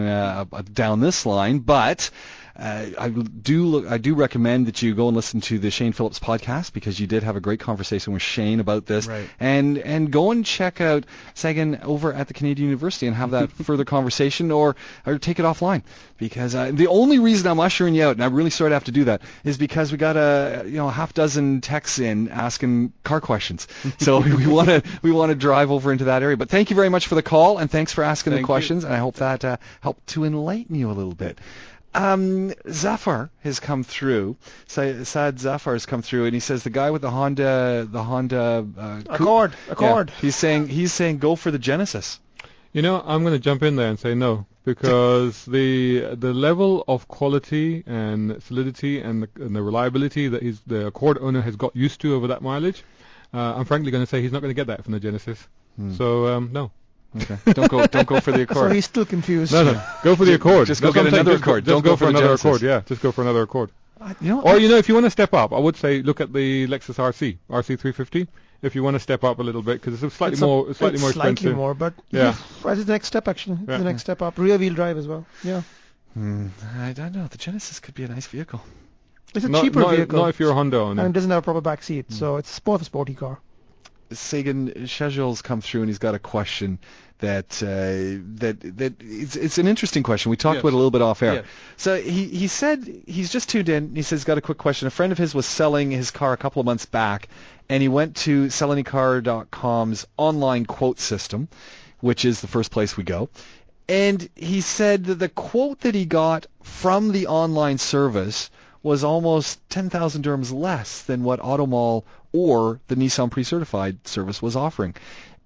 Speaker 2: down this line, but I do recommend that you go and listen to the Shane Phillips podcast, because you did have a great conversation with Shane about this.
Speaker 5: Right.
Speaker 2: And go and check out Sagan over at the Canadian University and have that further conversation, or take it offline, because the only reason I'm ushering you out, and I'm really sorry to have to do that, is because we got a half dozen texts in asking car questions. So we want to drive over into that area. But thank you very much for the call, and thanks for asking the questions, and I hope that helped to enlighten you a little bit. Zafar has come through. Saad Zafar has come through, and he says the guy with the Honda
Speaker 4: Accord.
Speaker 2: Yeah, he's saying go for the Genesis.
Speaker 3: I'm going to jump in there and say no, because the level of quality and solidity and the reliability that the Accord owner has got used to over that mileage, I'm frankly going to say he's not going to get that from the Genesis. So no.
Speaker 2: Okay. Don't go for the Accord.
Speaker 4: So he's still confused.
Speaker 3: No. Go for the Accord.
Speaker 2: Just go get another Accord.
Speaker 3: Don't go for another Accord. Yeah, just go for another Accord. Or if you want to step up, I would say look at the Lexus RC350. If you want to step up a little bit, because it's slightly more expensive.
Speaker 4: Slightly more, but
Speaker 3: yeah.
Speaker 4: Right, it's the next step actually. It's the next step up. Rear wheel drive as well. Yeah.
Speaker 2: I don't know. The Genesis could be a nice vehicle.
Speaker 4: It's a cheaper vehicle.
Speaker 3: Not if you're a Honda owner.
Speaker 4: And it doesn't have a proper back seat, so it's more of a sporty car.
Speaker 2: Sagan Shejul's come through, and he's got a question that it's an interesting question. We talked about it a little bit off air.
Speaker 5: Yeah.
Speaker 2: So he said he's just tuned in. He says he's got a quick question. A friend of his was selling his car a couple of months back, and he went to SellAnyCar.com's online quote system, which is the first place we go. And he said that the quote that he got from the online service was almost 10,000 dirhams less than what Automall or the Nissan Pre-Certified service was offering.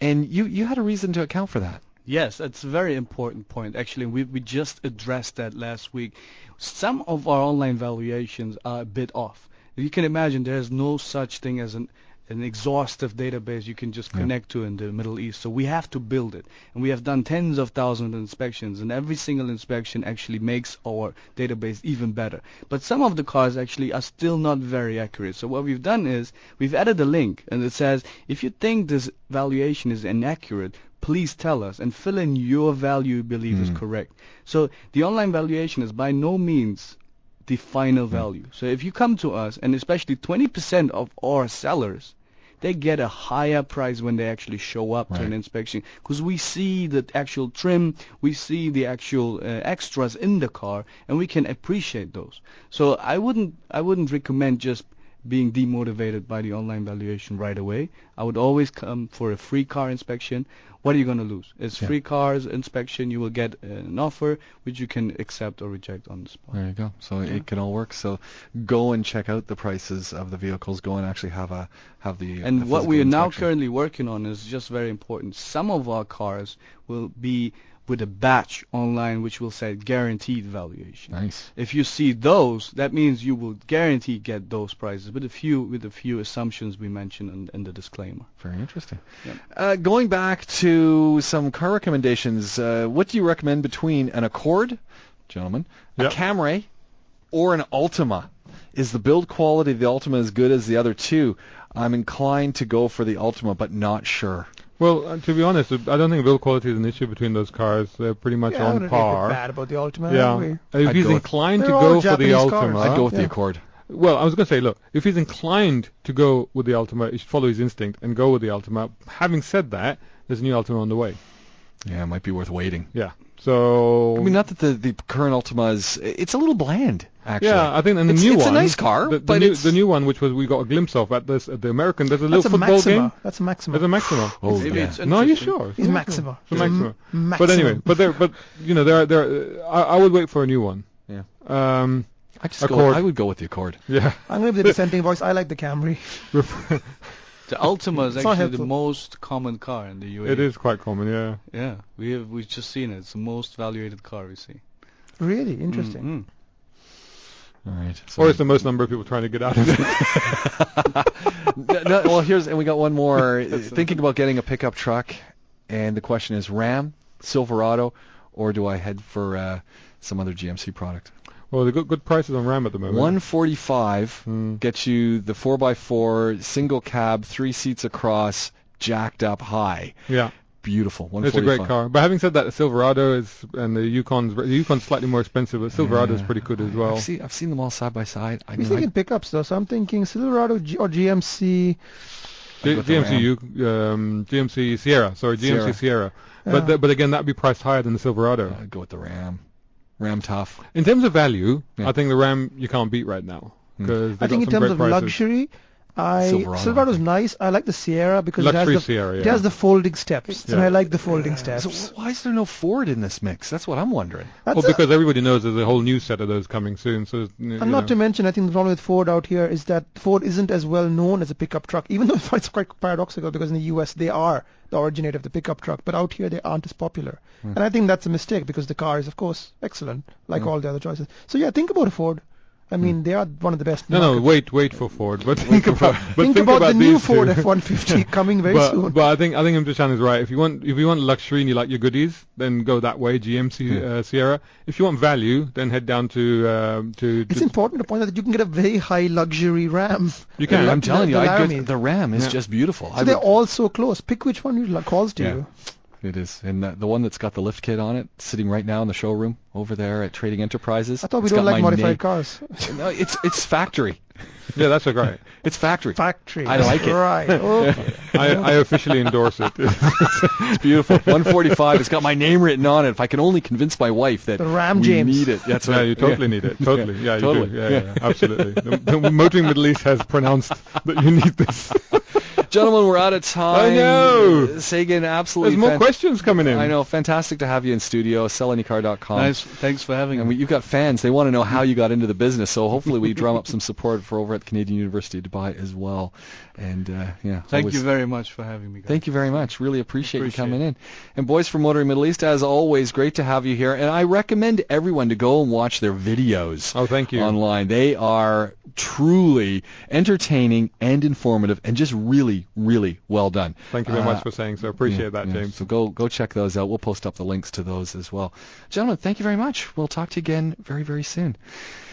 Speaker 2: And you had a reason to account for that.
Speaker 5: Yes, that's a very important point. Actually, we just addressed that last week. Some of our online valuations are a bit off. You can imagine there's no such thing as an exhaustive database you can just connect to in the Middle East. So we have to build it. And we have done tens of thousands of inspections, and every single inspection actually makes our database even better. But some of the cars actually are still not very accurate. So what we've done is we've added a link, and it says, if you think this valuation is inaccurate, please tell us and fill in your value you believe is correct. So the online valuation is by no means the final value. So if you come to us, and especially 20% of our sellers, they get a higher price when they actually show up to an inspection, because we see the actual trim, we see the actual extras in the car, and we can appreciate those. So I wouldn't recommend just being demotivated by the online valuation right away. I would always come for a free car inspection. What are you going to lose? It's free cars inspection. You will get an offer which you can accept or reject on the spot.
Speaker 2: There you go. So it can all work. So go and check out the prices of the vehicles. Go and actually have the.
Speaker 5: And
Speaker 2: the
Speaker 5: what we are now
Speaker 2: inspection.
Speaker 5: currently working on is just very important. Some of our cars will be with a batch online which will say guaranteed valuation.
Speaker 2: Nice.
Speaker 5: If you see those, that means you will guarantee get those prices with a few assumptions we mentioned in the disclaimer.
Speaker 2: Very interesting.
Speaker 5: Yep.
Speaker 2: Going back to some car recommendations, what do you recommend between an Accord, gentlemen, a Camry, or an Altima? Is the build quality of the Ultima as good as the other two? I'm inclined to go for the Ultima, but not sure.
Speaker 3: Well, to be honest, I don't think build quality is an issue between those cars. They're pretty much on par.
Speaker 4: Bad about the Ultima.
Speaker 3: Yeah. If he's inclined to
Speaker 4: They're
Speaker 3: go
Speaker 4: all
Speaker 3: for the
Speaker 4: Japanese
Speaker 3: Ultima,
Speaker 4: cars.
Speaker 2: I'd go with the Accord.
Speaker 3: Well, I was going to say, look, if he's inclined to go with the Ultima, he should follow his instinct and go with the Ultima. Having said that, there's a new Ultima on the way.
Speaker 2: Yeah, it might be worth waiting.
Speaker 3: Yeah. So
Speaker 2: I mean, not that the current Ultima it's a little bland, actually.
Speaker 3: Yeah, I think, and the new one,
Speaker 2: it's a nice car, but
Speaker 3: the new one, which we got a glimpse of at the American, there's a little football game.
Speaker 4: That's a Maxima.
Speaker 3: There's a Maxima.
Speaker 2: Oh,
Speaker 3: No, are you sure?
Speaker 4: It's Maxima.
Speaker 3: It's a Maxima. But anyway, I would wait for a new one.
Speaker 2: Yeah.
Speaker 3: Accord.
Speaker 2: I would go with the Accord.
Speaker 3: Yeah.
Speaker 4: I'm going to be the dissenting voice. I like the Camry.
Speaker 5: The Ultima is actually the most common car in the UAE.
Speaker 3: It is quite common, yeah.
Speaker 5: Yeah, we've just seen it. It's the most valuated car we see.
Speaker 4: Really interesting.
Speaker 2: All right. So
Speaker 3: Or it's the most number of people trying to get out of it.
Speaker 2: Well, we got one more. Thinking about getting a pickup truck, and the question is Ram, Silverado, or do I head for some other GMC product?
Speaker 3: Well, they've got good prices on Ram at the moment.
Speaker 2: 145 gets you the 4x4 single cab, 3 seats across, jacked up high.
Speaker 3: Yeah.
Speaker 2: Beautiful. 145.
Speaker 3: It's a great car. But having said that, the Silverado and the Yukon's slightly more expensive, but Silverado is pretty good as well.
Speaker 2: I've seen them all side by side.
Speaker 4: I'm thinking pickups though, so I'm thinking Silverado or GMC.
Speaker 3: GMC Sierra. Sorry, GMC Sierra.
Speaker 4: Yeah.
Speaker 3: But again, that'd be priced higher than the Silverado.
Speaker 2: I'd go with the Ram. Ram tough.
Speaker 3: In terms of value, I think the Ram you can't beat right now. Because
Speaker 4: I think in terms of luxury, Silverado's nice. I like the Sierra because it has the folding steps, and I like the folding steps.
Speaker 2: So why is there no Ford in this mix? That's what I'm wondering.
Speaker 3: Because everybody knows there's a whole new set of those coming soon. So
Speaker 4: and not to mention, I think the problem with Ford out here is that Ford isn't as well known as a pickup truck, even though it's quite paradoxical because in the US they are the originator of the pickup truck, but out here they aren't as popular. And I think that's a mistake because the car is, of course, excellent, like all the other choices. So yeah, think about a Ford. I mean, they are one of the best.
Speaker 3: No, wait for Ford. But think about
Speaker 4: the new Ford F-150 coming very soon.
Speaker 3: But I think Imtishan is right. If you want luxury and you like your goodies, then go that way, GMC Sierra. If you want value, then head down to. It's
Speaker 4: important to point out that you can get a very high luxury Ram.
Speaker 3: You can.
Speaker 2: I'm telling you, the Ram is just beautiful.
Speaker 4: So they're all so close. Pick which one calls to you.
Speaker 2: It is, and the one that's got the lift kit on it, sitting right now in the showroom over there at Trading Enterprises.
Speaker 4: I thought we don't like modified cars.
Speaker 2: No, it's factory.
Speaker 3: Yeah, that's great.
Speaker 2: It's factory.
Speaker 4: Factory.
Speaker 2: I like it.
Speaker 4: Right. Okay.
Speaker 3: I officially endorse it.
Speaker 2: It's beautiful. 145. It's got my name written on it. If I can only convince my wife that
Speaker 4: the Ram
Speaker 2: we
Speaker 4: James.
Speaker 2: need it. That's right.
Speaker 3: You totally need it. Totally. Yeah, you
Speaker 2: totally.
Speaker 3: do. Yeah, absolutely. The Motoring Middle East has pronounced that you need this.
Speaker 2: Gentlemen, we're out of time.
Speaker 3: I know.
Speaker 2: Sagan, absolutely.
Speaker 3: There's more questions coming in.
Speaker 2: I know. Fantastic to have you in studio. SellAnyCar.com.
Speaker 5: Nice. Thanks for having me.
Speaker 2: You've got fans. They want to know how you got into the business. So hopefully we drum up some support for over at the Canadian University of Dubai as well. And
Speaker 5: thank you very much for having me, guys.
Speaker 2: Thank you very much. Really appreciate you coming in. And boys from Motoring Middle East, as always, great to have you here. And I recommend everyone to go and watch their videos.
Speaker 3: Oh, thank you.
Speaker 2: Online. They are truly entertaining and informative and just really, really well done.
Speaker 3: Thank you very much for saying so. Appreciate that, James.
Speaker 2: So go check those out. We'll post up the links to those as well. Gentlemen, thank you very much. We'll talk to you again very, very soon.